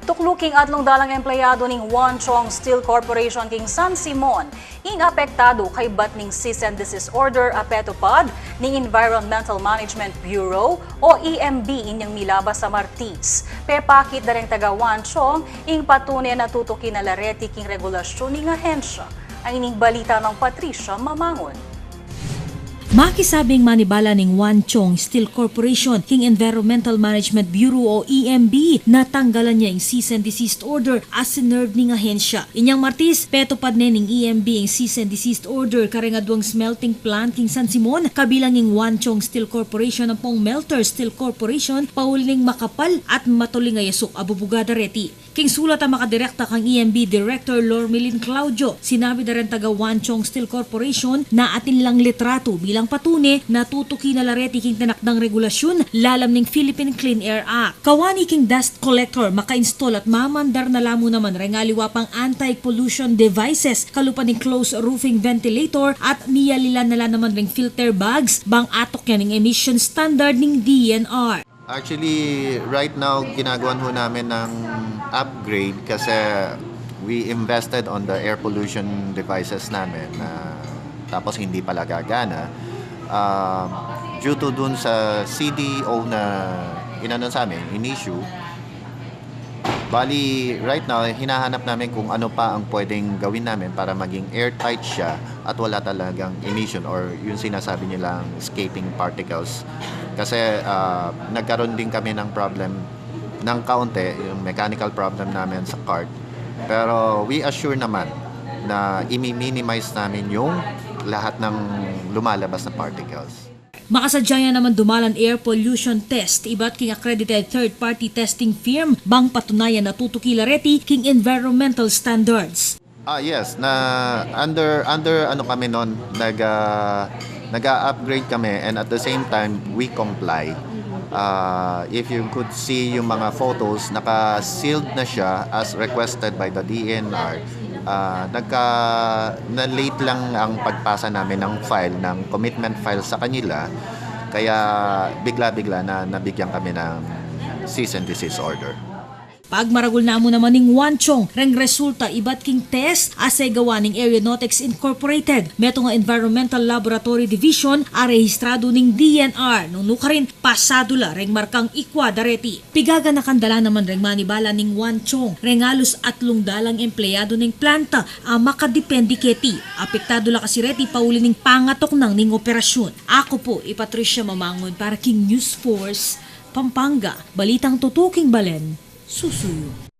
Tukluking atlong dalang empleyado ning Wan Chong Steel Corporation king San Simon ing apektado kay batning cease and desist order apetupad ning Environmental Management Bureau o EMB inyang milabas sa Martis. Pepakit na rin taga Wan Chong ing patunay na tutukin na lareti king regulasyon ning ahensya. Ay ining balita ng Patricia Mamangon. Makisabing manibala ning Wan Chong Steel Corporation king Environmental Management Bureau o EMB natanggalan niya ang cease and desist order as sinerve ning ahensya. Inyang Martis, petupad ning EMB ang cease and desist order karengaduang smelting plant king San Simon kabilang ing Wan Chong Steel Corporation ang pong Melter Steel Corporation pauling makapal at matuling ayasok abubugada reti. King sulat ang makadirekta kang EMB Director Lormelin Claudio, sinabi na rin taga Wan Chong Steel Corporation na atin lang litrato bilang patune na tutuki na lareti king tanakdang regulasyon lalam ning Philippine Clean Air Act. Kawani king dust collector maka-install at mamandar na lamo naman rengaliwa pang anti-pollution devices kalupa ning closed roofing ventilator at niyalilan nala naman ring filter bags bang atok yan ning emission standard ning DNR. Actually, right now, ginagawan ho namin ng upgrade kasi we invested on the air pollution devices namin tapos hindi pala gagana due to dun sa CDO na inanon sa amin, in-issue. Bali, right now, hinahanap namin kung ano pa ang pwedeng gawin namin para maging airtight siya at wala talagang emission or yung sinasabi nilang escaping particles. Kasi nagkaroon din kami ng problem ng kaunti, yung mechanical problem namin sa cart. Pero we assure naman na i-minimize namin yung lahat ng lumalabas na particles. Makasadyaya naman dumalan air pollution test iba't king accredited third-party testing firm bang patunayan na tutukila reti king environmental standards. Yes, na under ano kami noon, nag-upgrade kami and at the same time we comply. If you could see yung mga photos, naka-sealed na siya as requested by the DNR. Na-late lang ang pagpasa namin ng file, ng commitment file sa kanila. Kaya bigla-bigla na nabigyan kami ng cease and desist order. Pagmaragul na mo naman ning Wan Chong, reng resulta iba't king test asay gawa ning Aeronautics Incorporated. Meto nga Environmental Laboratory Division a rehistrado ning DNR. Nung rin pasado la reng markang ikwadareti. Pigaga na kandala naman reng manibala ning Wan Chong. Rengalos atlong dalang empleyado ning planta a makadepende keti. Apektado la kasi reti pauli ning pangatok nang ning operasyon. Ako po, Patricia Mamangon para King News Force, Pampanga. Balitang tutuking balen. Susuyo.